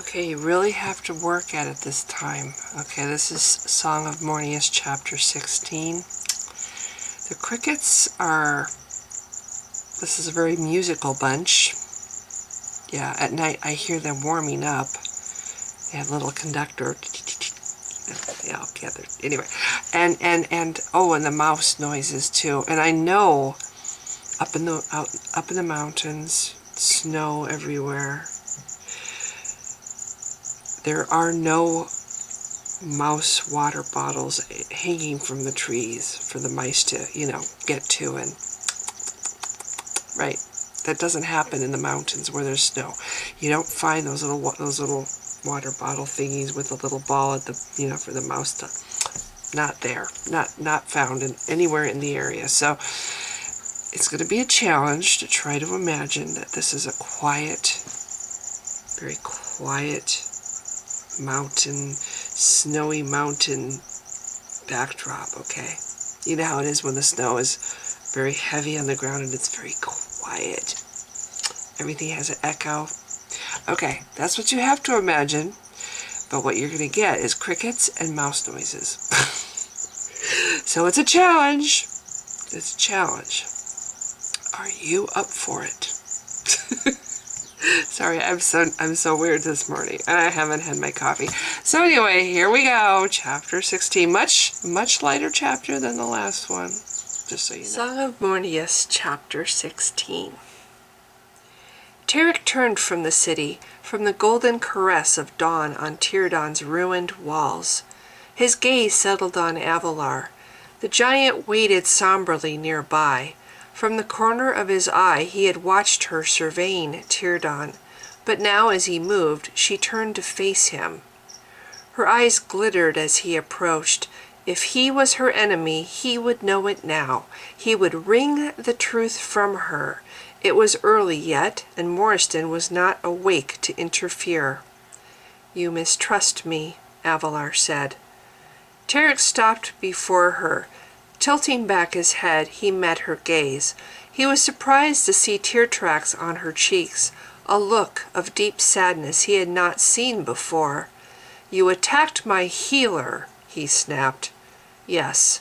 Okay, you really have to work at it this time. Okay, this is Song of Mornius, chapter 16. The crickets are, this is a very musical bunch. Yeah, at night I hear them warming up. They have a little conductor. They all gather. Anyway, and oh, and the mouse noises too. And I know up in the mountains, snow everywhere. There are no mouse water bottles hanging from the trees for the mice to, get to. And right, that doesn't happen in the mountains where there's snow. You don't find those little water bottle thingies with a little ball at the, for the mouse to. Not there, not found anywhere in the area. So it's going to be a challenge to try to imagine that this is a quiet, very quiet mountain, snowy mountain backdrop. Okay, you know how it is when the snow is very heavy on the ground and it's very quiet. Everything has an echo. Okay, that's what you have to imagine, but what you're going to get is crickets and mouse noises. So it's a challenge. It's a challenge. Are you up for it? Sorry, I'm so weird this morning, and I haven't had my coffee. So anyway, here we go. Chapter 16. Much lighter chapter than the last one, just so you know. Song of Mornius, chapter 16. Tarek turned from the city, from the golden caress of dawn on Tyrdawn's ruined walls. His gaze settled on Avalar. The giant waited somberly nearby. From the corner of his eye he had watched her surveying Tyrdawn, but now as he moved, she turned to face him. Her eyes glittered as he approached. If he was her enemy, he would know it now. He would wring the truth from her. It was early yet, and Morniston was not awake to interfere. "You mistrust me," Avalar said. Tarek stopped before her. Tilting back his head, he met her gaze. He was surprised to see tear tracks on her cheeks, a look of deep sadness he had not seen before. "You attacked my healer," he snapped. "Yes."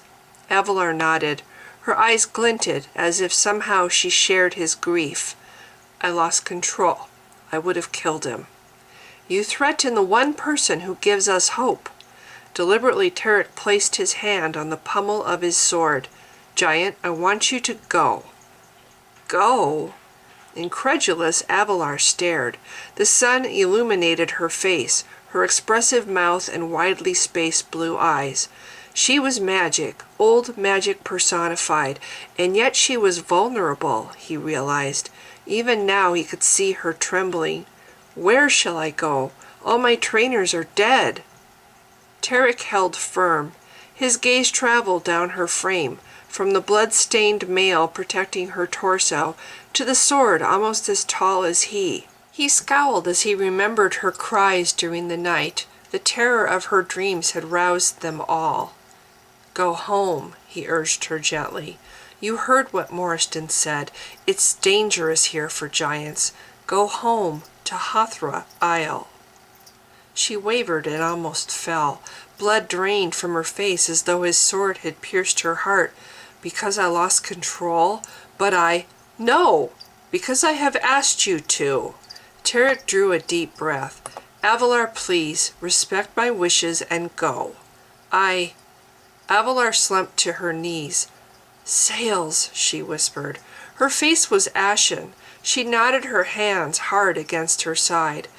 Avalar nodded. Her eyes glinted as if somehow she shared his grief. "I lost control. I would have killed him." "You threaten the one person who gives us hope." Deliberately, Tarek placed his hand on the pommel of his sword. "Giant, I want you to go." "Go?" Incredulous, Avalar stared. The sun illuminated her face, her expressive mouth and widely spaced blue eyes. She was magic, old magic personified, and yet she was vulnerable, he realized. Even now he could see her trembling. "Where shall I go? All my trainers are dead." Tarek held firm. His gaze traveled down her frame, from the blood-stained mail protecting her torso to the sword almost as tall as he. He scowled as he remembered her cries during the night. The terror of her dreams had roused them all. "Go home," he urged her gently. "You heard what Morniston said. It's dangerous here for giants. Go home, to Hathra Isle." She wavered and almost fell. Blood drained from her face as though his sword had pierced her heart. "Because I lost control? But No! Because I have asked you to." Tarek drew a deep breath. "Avalar, please, respect my wishes and go." Avalar slumped to her knees. "Sails," she whispered. Her face was ashen. She knotted her hands hard against her side.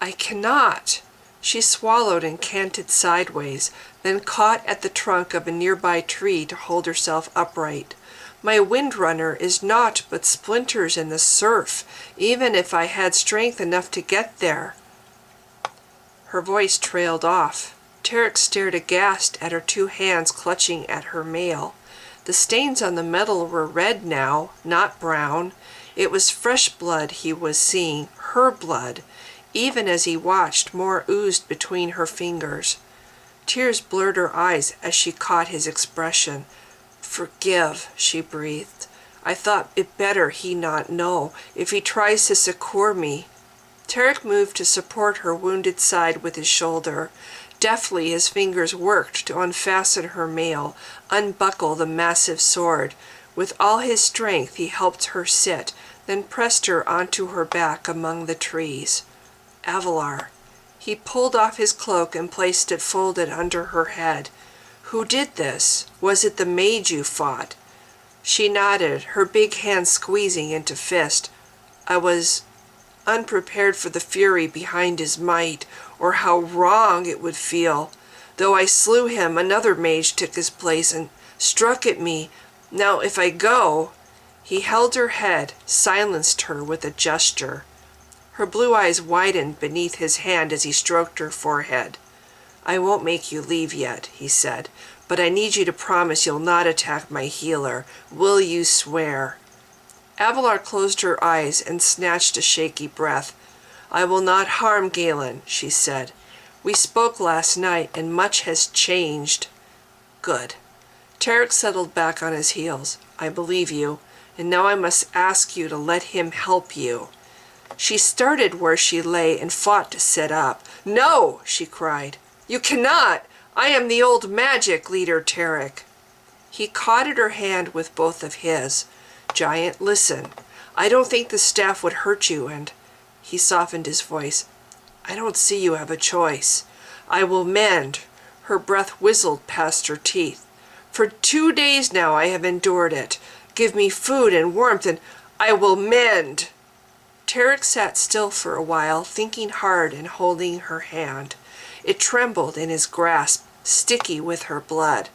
"I cannot." She swallowed and canted sideways, then caught at the trunk of a nearby tree to hold herself upright. "My windrunner is naught but splinters in the surf, even if I had strength enough to get there." Her voice trailed off. Tarek stared aghast at her two hands clutching at her mail. The stains on the metal were red now, not brown. It was fresh blood he was seeing, her blood. Even as he watched, more oozed between her fingers. Tears blurred her eyes as she caught his expression. "Forgive," she breathed. "I thought it better he not know. If he tries to succor me." Tarek moved to support her wounded side with his shoulder. Deftly his fingers worked to unfasten her mail, unbuckle the massive sword. With all his strength he helped her sit, then pressed her onto her back among the trees. Avalar. He pulled off his cloak and placed it folded under her head. Who did this? Was it the mage you fought? She nodded, her big hand squeezing into fist. I was unprepared for the fury behind his might, or how wrong it would feel. Though I slew him, another mage took his place and struck at me. Now if I go... He held her head, silenced her with a gesture. Her blue eyes widened beneath his hand as he stroked her forehead. I won't make you leave yet, he said, but I need you to promise you'll not attack my healer. Will you swear? Avalar closed her eyes and snatched a shaky breath. I will not harm Galen, she said. We spoke last night and much has changed. Good. Tarek settled back on his heels. I believe you, and now I must ask you to let him help you. She started where she lay and fought to sit up. No, she cried. You cannot! I am the old magic leader, Tarek. He caught at her hand with both of his. Giant, listen. I don't think the staff would hurt you, and... He softened his voice. I don't see you have a choice. I will mend. Her breath whistled past her teeth. For 2 days now I have endured it. Give me food and warmth, and I will mend. Tarek sat still for a while, thinking hard and holding her hand. It trembled in his grasp, sticky with her blood.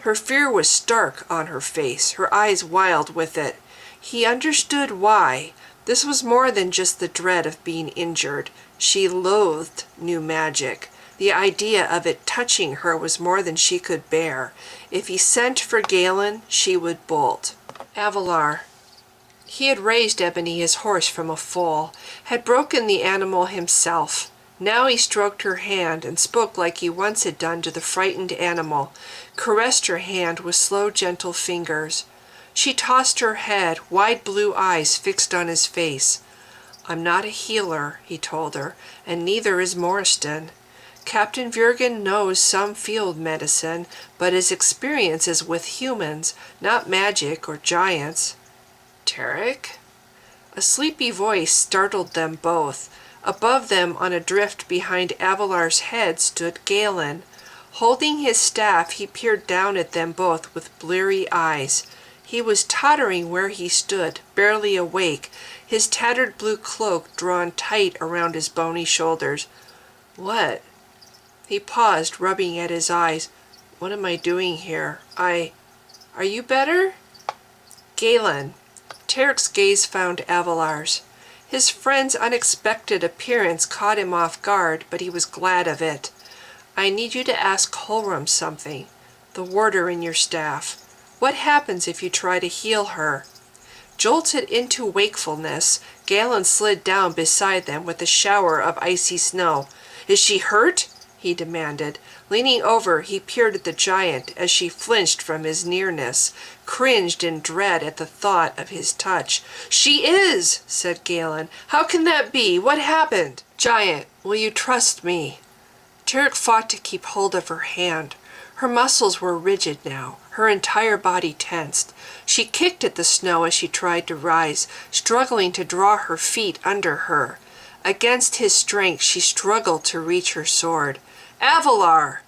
Her fear was stark on her face, her eyes wild with it. He understood why. This was more than just the dread of being injured. She loathed new magic. The idea of it touching her was more than she could bear. If he sent for Galen, she would bolt. Avalar. He had raised Ebony, his horse, from a foal, had broken the animal himself. Now he stroked her hand and spoke like he once had done to the frightened animal, caressed her hand with slow, gentle fingers. She tossed her head, wide blue eyes fixed on his face. I'm not a healer, he told her, and neither is Morriston. Captain Vurgen knows some field medicine, but his experience is with humans, not magic or giants. Tarek? A sleepy voice startled them both. Above them, on a drift behind Avalar's head, stood Galen. Holding his staff, he peered down at them both with bleary eyes. He was tottering where he stood, barely awake, his tattered blue cloak drawn tight around his bony shoulders. What? He paused, rubbing at his eyes. What am I doing here? Are you better? Galen. Tarek's gaze found Avalar's. His friend's unexpected appearance caught him off guard, but he was glad of it. I need you to ask Holram something. The warder in your staff. What happens if you try to heal her? Jolted into wakefulness, Galen slid down beside them with a shower of icy snow. Is she hurt? He demanded. Leaning over, he peered at the giant as she flinched from his nearness, cringed in dread at the thought of his touch. She is, said Galen. How can that be? What happened? Giant, will you trust me? Tarek fought to keep hold of her hand. Her muscles were rigid now, her entire body tensed. She kicked at the snow as she tried to rise, struggling to draw her feet under her. Against his strength, she struggled to reach her sword. Avalar!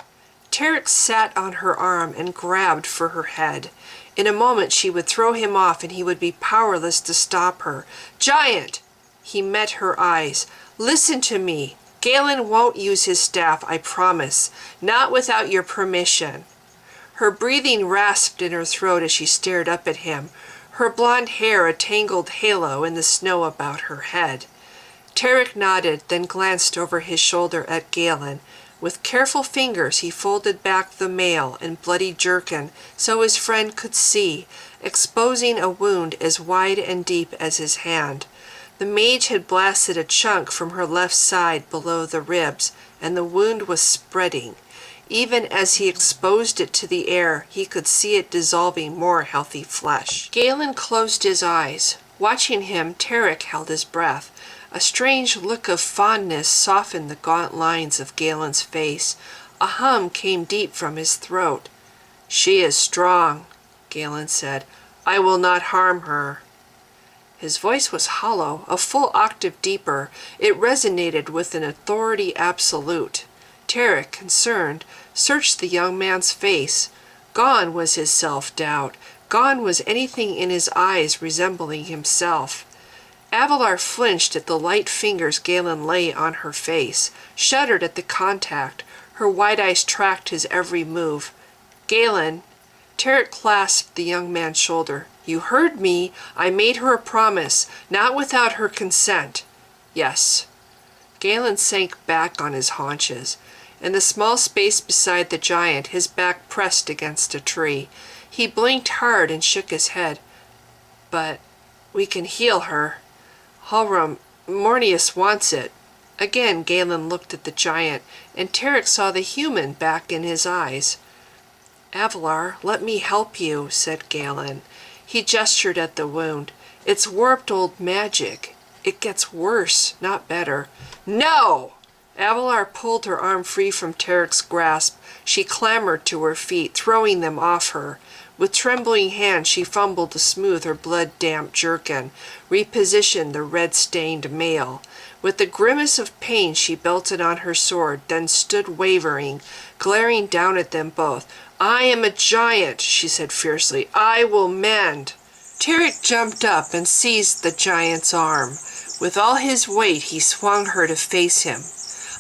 Tarek sat on her arm and grabbed for her head. In a moment she would throw him off and he would be powerless to stop her. Giant! He met her eyes. Listen to me. Galen won't use his staff, I promise. Not without your permission. Her breathing rasped in her throat as she stared up at him, her blonde hair a tangled halo in the snow about her head. Tarek nodded, then glanced over his shoulder at Galen. With careful fingers he folded back the mail and bloody jerkin so his friend could see, exposing a wound as wide and deep as his hand. The mage had blasted a chunk from her left side below the ribs, and the wound was spreading. Even as he exposed it to the air, he could see it dissolving more healthy flesh. Galen closed his eyes. Watching him, Tarek held his breath. A strange look of fondness softened the gaunt lines of Galen's face. A hum came deep from his throat. "She is strong," Galen said. "I will not harm her." His voice was hollow, a full octave deeper. It resonated with an authority absolute. Tarek, concerned, searched the young man's face. Gone was his self-doubt. Gone was anything in his eyes resembling himself. Avalar flinched at the light fingers Galen lay on her face, shuddered at the contact. Her wide eyes tracked his every move. "Galen," Tarek clasped the young man's shoulder. "You heard me. I made her a promise, not without her consent." "Yes." Galen sank back on his haunches. In the small space beside the giant, his back pressed against a tree. He blinked hard and shook his head. "But we can heal her. Mornius wants it." Again Galen looked at the giant, and Tarek saw the human back in his eyes. "Avalar, let me help you," said Galen. He gestured at the wound. "It's warped old magic. It gets worse, not better." "No!" Avalar pulled her arm free from Tarek's grasp. She clambered to her feet, throwing them off her. With trembling hands she fumbled to smooth her blood-damp jerkin, repositioned the red-stained mail. With a grimace of pain she belted on her sword, then stood wavering, glaring down at them both. "I am a giant," she said fiercely. "I will mend." Tarek jumped up and seized the giant's arm. With all his weight he swung her to face him.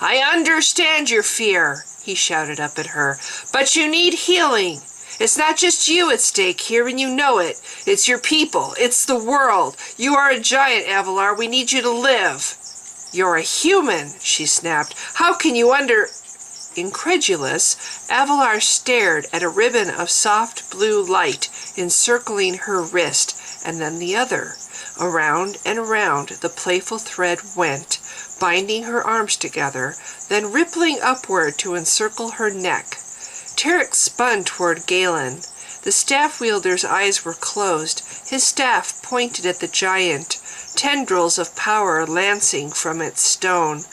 "I understand your fear," he shouted up at her, "but you need healing. It's not just you at stake here, and you know it. It's your people. It's the world. You are a giant, Avalar. We need you to live." "You're a human," she snapped. "How can you Incredulous, Avalar stared at a ribbon of soft blue light encircling her wrist, and then the other. Around and around the playful thread went, binding her arms together, then rippling upward to encircle her neck. Tarek spun toward Galen. The staff wielder's eyes were closed. His staff pointed at the giant, tendrils of power lancing from its stone.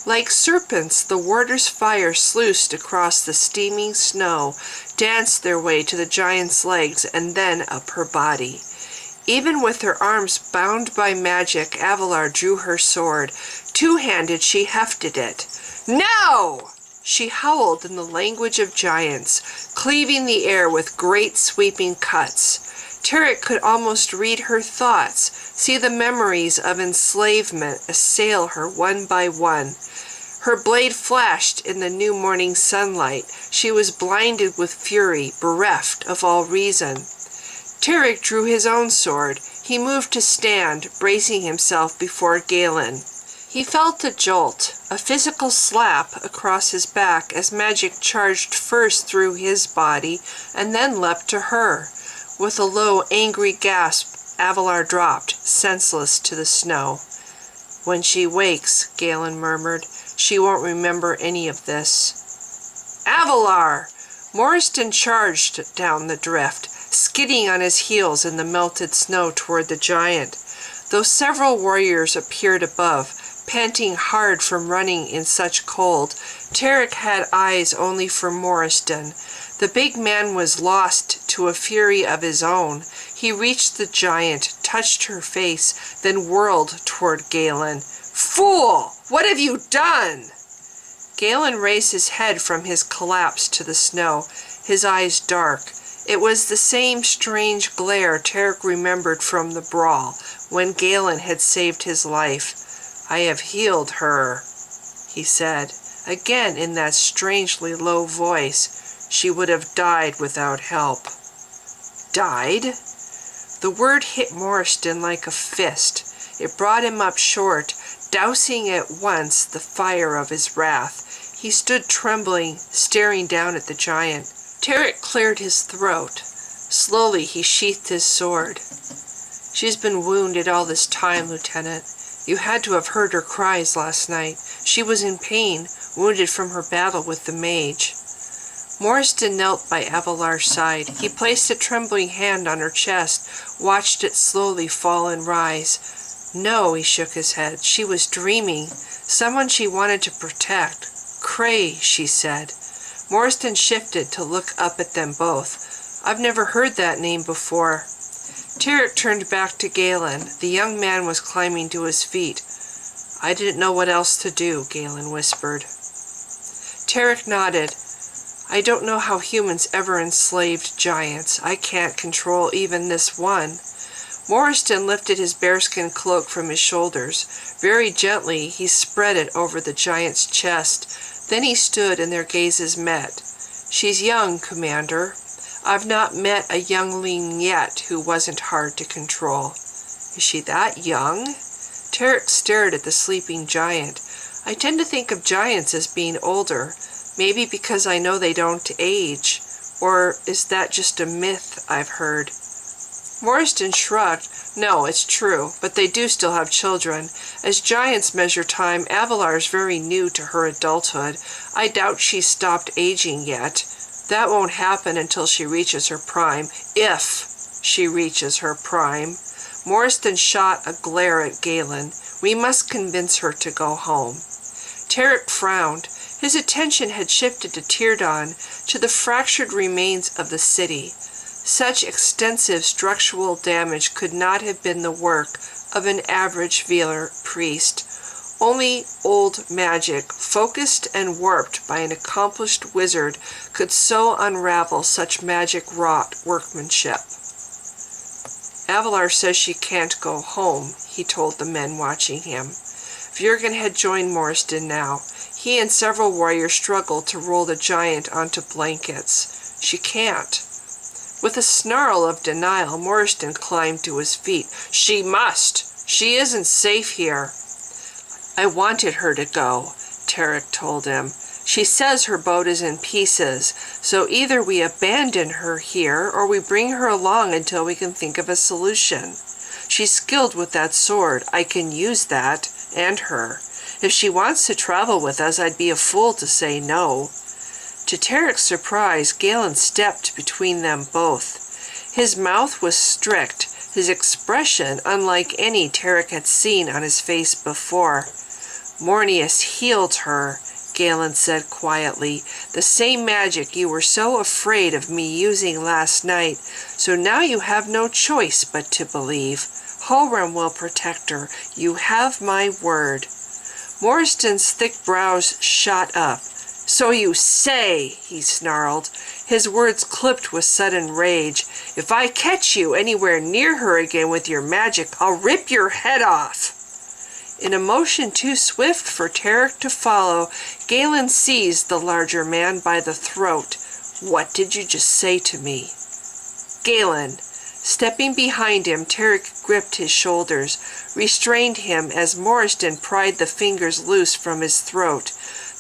Like serpents, the warder's fire sluiced across the steaming snow, danced their way to the giant's legs, and then up her body. Even with her arms bound by magic, Avalar drew her sword. Two-handed she hefted it. "No!" She howled in the language of giants, cleaving the air with great sweeping cuts. Tarek could almost read her thoughts, see the memories of enslavement assail her one by one. Her blade flashed in the new morning sunlight. She was blinded with fury, bereft of all reason. Tarek drew his own sword. He moved to stand, bracing himself before Galen. He felt a jolt, a physical slap across his back as magic charged first through his body and then leapt to her. With a low, angry gasp, Avalar dropped, senseless to the snow. "When she wakes," Galen murmured, "she won't remember any of this." "Avalar!" Morriston charged down the drift, skidding on his heels in the melted snow toward the giant. Though several warriors appeared above, panting hard from running in such cold, Tarek had eyes only for Morriston. The big man was lost to a fury of his own. He reached the giant, touched her face, then whirled toward Galen. "Fool! What have you done?" Galen raised his head from his collapse to the snow, his eyes dark. It was the same strange glare Tarek remembered from the brawl, when Galen had saved his life. "I have healed her," he said, again in that strangely low voice. "She would have died without help." "Died?" The word hit Morriston like a fist. It brought him up short, dousing at once the fire of his wrath. He stood trembling, staring down at the giant. Tarek cleared his throat. Slowly he sheathed his sword. "She's been wounded all this time, Lieutenant. You had to have heard her cries last night. She was in pain, wounded from her battle with the mage." Morriston knelt by Avalar's side. He placed a trembling hand on her chest, watched it slowly fall and rise. No, he shook his head. She was dreaming. Someone she wanted to protect. Cray, she said. Morriston shifted to look up at them both. I've never heard that name before. Tarek turned back to Galen. The young man was climbing to his feet. I didn't know what else to do, Galen whispered. Tarek nodded. I don't know how humans ever enslaved giants. I can't control even this one. Morriston lifted his bearskin cloak from his shoulders. Very gently, he spread it over the giant's chest. Then he stood and their gazes met. She's young, Commander. I've not met a youngling yet who wasn't hard to control. Is she that young? Tarek stared at the sleeping giant. I tend to think of giants as being older. Maybe because I know they don't age. Or is that just a myth I've heard? Morriston shrugged. No, it's true, but they do still have children. As giants measure time, Avalar's very new to her adulthood. I doubt she's stopped aging yet. That won't happen until she reaches her prime, if she reaches her prime. Morriston shot a glare at Galen. We must convince her to go home. Tarek frowned. His attention had shifted to Tyrdan, to the fractured remains of the city. Such extensive structural damage could not have been the work of an average Velar priest. Only old magic, focused and warped by an accomplished wizard, could so unravel such magic-wrought workmanship. Avalar says she can't go home, he told the men watching him. Vurgen had joined Morriston now. He and several warriors struggled to roll the giant onto blankets. She can't. With a snarl of denial, Morriston climbed to his feet. She must! She isn't safe here. I wanted her to go, Tarek told him. She says her boat is in pieces, so either we abandon her here or we bring her along until we can think of a solution. She's skilled with that sword. I can use that, and her. If she wants to travel with us, I'd be a fool to say no. To Tarek's surprise, Galen stepped between them both. His mouth was strict, his expression unlike any Tarek had seen on his face before. Mornius healed her, Galen said quietly. The same magic you were so afraid of me using last night, so now you have no choice but to believe. Holram will protect her. You have my word. Morriston's thick brows shot up. So you say, he snarled, his words clipped with sudden rage. If I catch you anywhere near her again with your magic, I'll rip your head off. In a motion too swift for Tarek to follow, Galen seized the larger man by the throat. What did you just say to me? Galen. Stepping behind him, Tarek gripped his shoulders, restrained him as Morriston pried the fingers loose from his throat.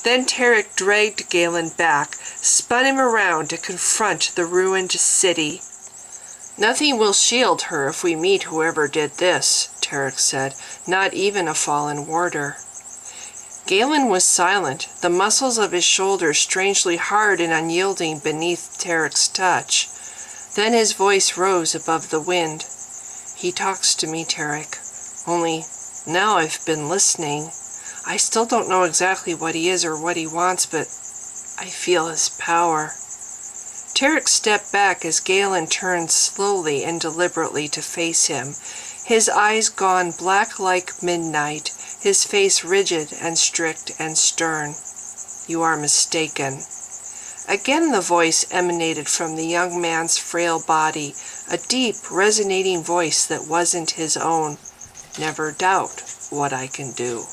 Then Tarek dragged Galen back, spun him around to confront the ruined city. Nothing will shield her if we meet whoever did this, Tarek said, not even a fallen warder. Galen was silent, the muscles of his shoulders strangely hard and unyielding beneath Tarek's touch. Then his voice rose above the wind. He talks to me, Tarek. Only now I've been listening. I still don't know exactly what he is or what he wants, but I feel his power. Tarek stepped back as Galen turned slowly and deliberately to face him, his eyes gone black like midnight, his face rigid and strict and stern. You are mistaken. Again the voice emanated from the young man's frail body, a deep, resonating voice that wasn't his own. Never doubt what I can do.